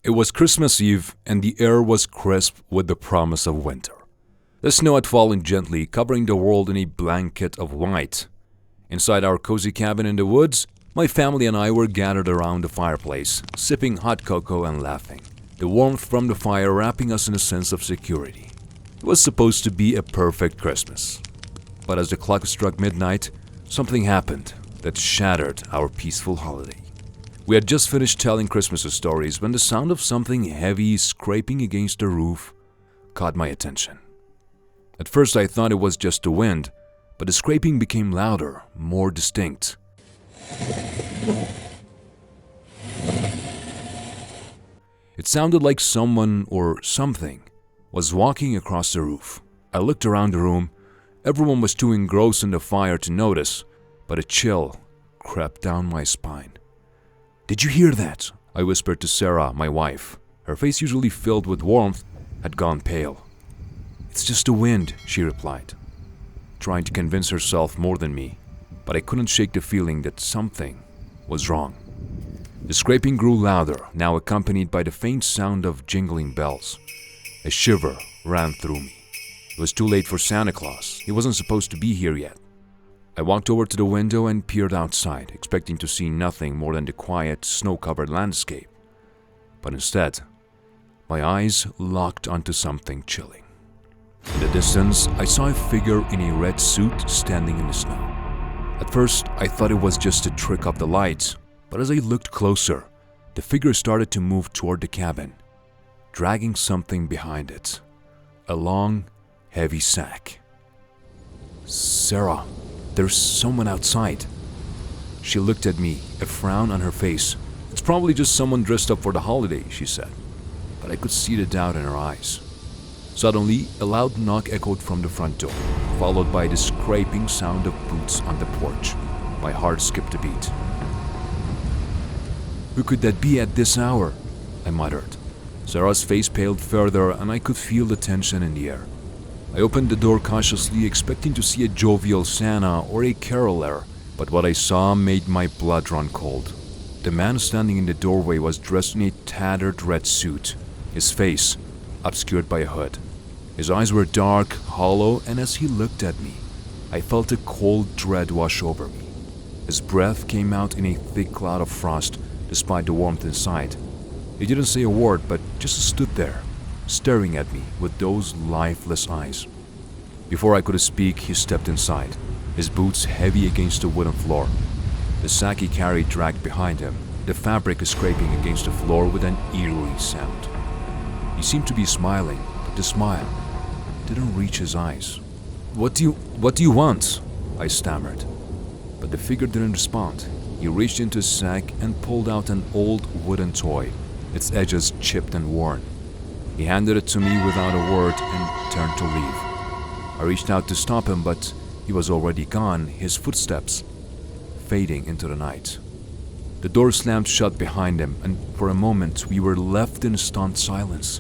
It was Christmas Eve, and the air was crisp with the promise of winter. The snow had fallen gently, covering the world in a blanket of white. Inside our cozy cabin in the woods, my family and I were gathered around the fireplace, sipping hot cocoa and laughing, the warmth from the fire wrapping us in a sense of security. It was supposed to be a perfect Christmas. But as the clock struck midnight, something happened that shattered our peaceful holiday. We had just finished telling Christmas stories when the sound of something heavy scraping against the roof caught my attention. At first I thought it was just the wind, but the scraping became louder, more distinct. It sounded like someone or something was walking across the roof. I looked around the room. Everyone was too engrossed in the fire to notice, but a chill crept down my spine. "Did you hear that?" I whispered to Sarah, my wife. Her face, usually filled with warmth, had gone pale. "It's just the wind," she replied, trying to convince herself more than me, but I couldn't shake the feeling that something was wrong. The scraping grew louder, now accompanied by the faint sound of jingling bells. A shiver ran through me. It was too late for Santa Claus. He wasn't supposed to be here yet. I walked over to the window and peered outside, expecting to see nothing more than the quiet, snow-covered landscape. But instead, my eyes locked onto something chilling. In the distance, I saw a figure in a red suit standing in the snow. At first, I thought it was just a trick of the lights, but as I looked closer, the figure started to move toward the cabin, dragging something behind it. A long, heavy sack. "Sarah, there's someone outside." She looked at me, a frown on her face. "It's probably just someone dressed up for the holiday," she said, but I could see the doubt in her eyes. Suddenly, a loud knock echoed from the front door, followed by the scraping sound of boots on the porch. My heart skipped a beat. "Who could that be at this hour?" I muttered. Sarah's face paled further, and I could feel the tension in the air. I opened the door cautiously, expecting to see a jovial Santa or a caroler, but what I saw made my blood run cold. The man standing in the doorway was dressed in a tattered red suit, his face obscured by a hood. His eyes were dark, hollow, and as he looked at me, I felt a cold dread wash over me. His breath came out in a thick cloud of frost, despite the warmth inside. He didn't say a word, but just stood there, staring at me with those lifeless eyes. Before I could speak, he stepped inside, his boots heavy against the wooden floor. The sack he carried dragged behind him, the fabric scraping against the floor with an eerie sound. He seemed to be smiling, but the smile didn't reach his eyes. What do you want?" I stammered. But the figure didn't respond. He reached into his sack and pulled out an old wooden toy, its edges chipped and worn. He handed it to me without a word and turned to leave. I reached out to stop him, but he was already gone, his footsteps fading into the night. The door slammed shut behind him, and for a moment we were left in stunned silence.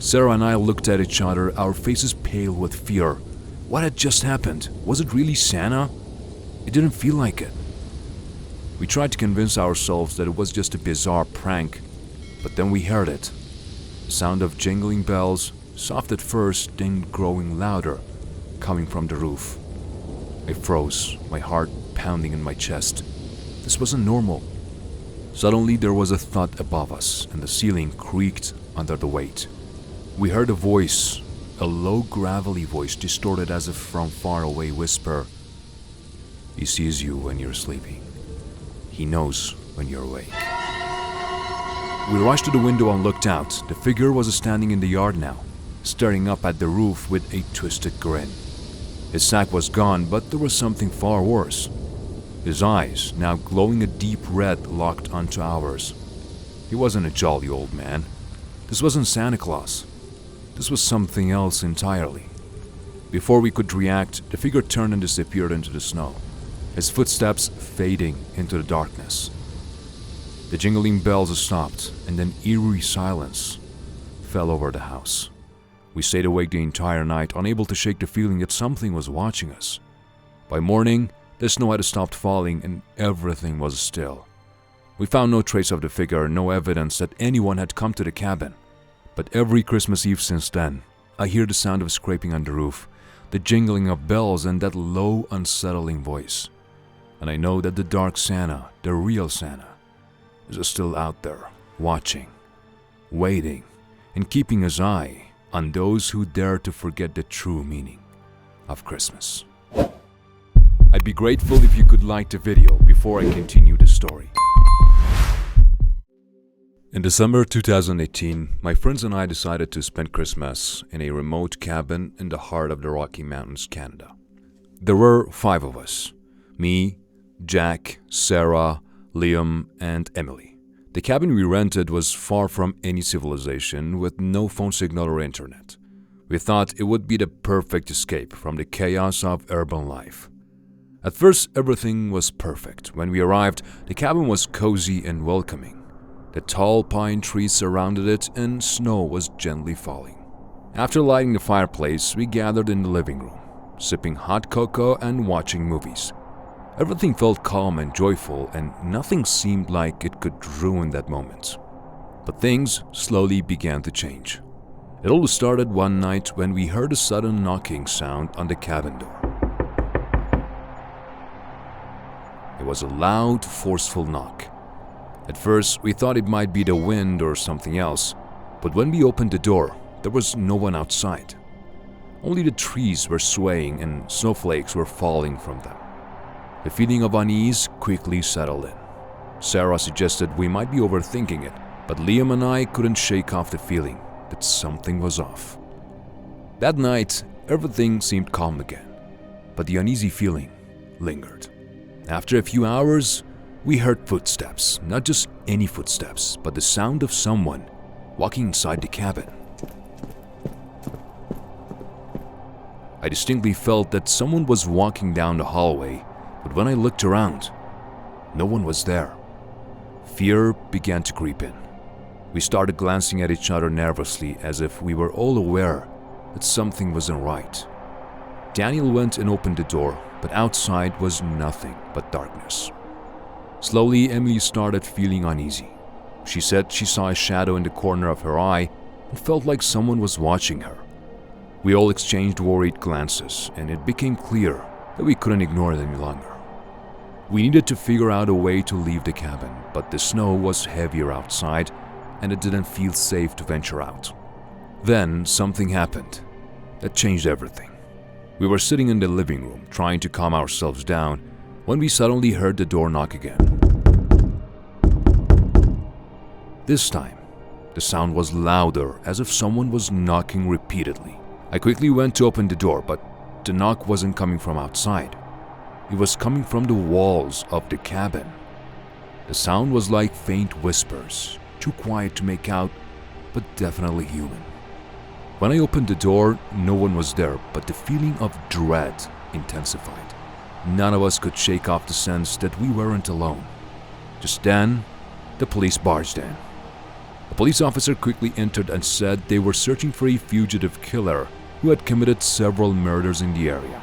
Sarah and I looked at each other, our faces pale with fear. What had just happened? Was it really Santa? It didn't feel like it. We tried to convince ourselves that it was just a bizarre prank, but then we heard it. The sound of jingling bells, soft at first, then growing louder, coming from the roof. I froze, my heart pounding in my chest. This wasn't normal. Suddenly there was a thud above us, and the ceiling creaked under the weight. We heard a voice, a low gravelly voice distorted as if from far away whisper, "He sees you when you're sleeping. He knows when you're awake." We rushed to the window and looked out. The figure was standing in the yard now, staring up at the roof with a twisted grin. His sack was gone, but there was something far worse. His eyes, now glowing a deep red, locked onto ours. He wasn't a jolly old man. This wasn't Santa Claus. This was something else entirely. Before we could react, the figure turned and disappeared into the snow, his footsteps fading into the darkness. The jingling bells stopped, and an eerie silence fell over the house. We stayed awake the entire night, unable to shake the feeling that something was watching us. By morning, the snow had stopped falling and everything was still. We found no trace of the figure, no evidence that anyone had come to the cabin. But every Christmas Eve since then, I hear the sound of scraping on the roof, the jingling of bells, and that low, unsettling voice. And I know that the dark Santa, the real Santa, is still out there, watching, waiting, and keeping his eye on those who dare to forget the true meaning of Christmas. I'd be grateful if you could like the video before I continue the story. In December 2018, my friends and I decided to spend Christmas in a remote cabin in the heart of the Rocky Mountains, Canada. There were 5 of us: me, Jack, Sarah, Liam, and Emily. The cabin we rented was far from any civilization, with no phone signal or internet. We thought it would be the perfect escape from the chaos of urban life. At first, everything was perfect. When we arrived, the cabin was cozy and welcoming. The tall pine trees surrounded it, and snow was gently falling. After lighting the fireplace, we gathered in the living room, sipping hot cocoa and watching movies. Everything felt calm and joyful, and nothing seemed like it could ruin that moment. But things slowly began to change. It all started one night when we heard a sudden knocking sound on the cabin door. It was a loud, forceful knock. At first, we thought it might be the wind or something else, but when we opened the door, there was no one outside. Only the trees were swaying and snowflakes were falling from them. The feeling of unease quickly settled in. Sarah suggested we might be overthinking it, but Liam and I couldn't shake off the feeling that something was off. That night, everything seemed calm again, but the uneasy feeling lingered. After a few hours, we heard footsteps, not just any footsteps, but the sound of someone walking inside the cabin. I distinctly felt that someone was walking down the hallway, but when I looked around, no one was there. Fear began to creep in. We started glancing at each other nervously, as if we were all aware that something wasn't right. Daniel went and opened the door, but outside was nothing but darkness. Slowly, Emily started feeling uneasy. She said she saw a shadow in the corner of her eye and felt like someone was watching her. We all exchanged worried glances, and it became clear that we couldn't ignore it any longer. We needed to figure out a way to leave the cabin, but the snow was heavier outside, and it didn't feel safe to venture out. Then something happened that changed everything. We were sitting in the living room, trying to calm ourselves down, when we suddenly heard the door knock again. This time, the sound was louder, as if someone was knocking repeatedly. I quickly went to open the door, but the knock wasn't coming from outside. It was coming from the walls of the cabin. The sound was like faint whispers, too quiet to make out, but definitely human. When I opened the door, no one was there, but the feeling of dread intensified. None of us could shake off the sense that we weren't alone. Just then, the police barged in. A police officer quickly entered and said they were searching for a fugitive killer who had committed several murders in the area.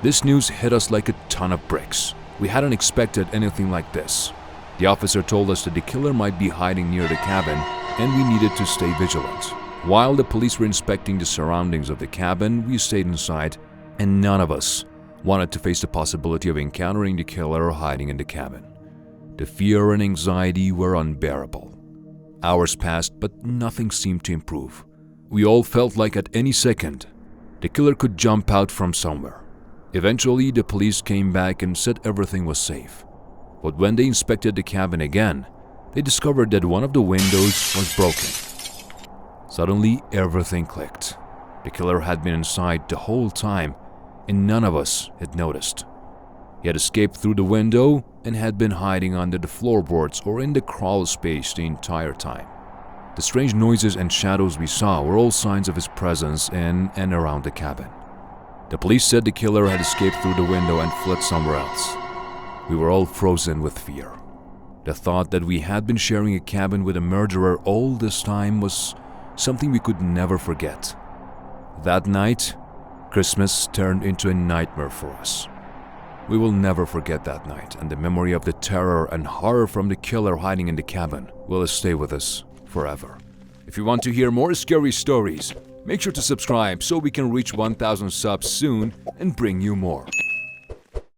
This news hit us like a ton of bricks. We hadn't expected anything like this. The officer told us that the killer might be hiding near the cabin, and we needed to stay vigilant. While the police were inspecting the surroundings of the cabin, we stayed inside, and none of us wanted to face the possibility of encountering the killer hiding in the cabin. The fear and anxiety were unbearable. Hours passed, but nothing seemed to improve. We all felt like at any second, the killer could jump out from somewhere. Eventually, the police came back and said everything was safe. But when they inspected the cabin again, they discovered that one of the windows was broken. Suddenly, everything clicked. The killer had been inside the whole time, and none of us had noticed. He had escaped through the window and had been hiding under the floorboards or in the crawl space the entire time. The strange noises and shadows we saw were all signs of his presence in and around the cabin. The police said the killer had escaped through the window and fled somewhere else. We were all frozen with fear. The thought that we had been sharing a cabin with a murderer all this time was something we could never forget. That night, Christmas turned into a nightmare for us. We will never forget that night, and the memory of the terror and horror from the killer hiding in the cabin will stay with us forever. If you want to hear more scary stories, make sure to subscribe so we can reach 1,000 subs soon and bring you more.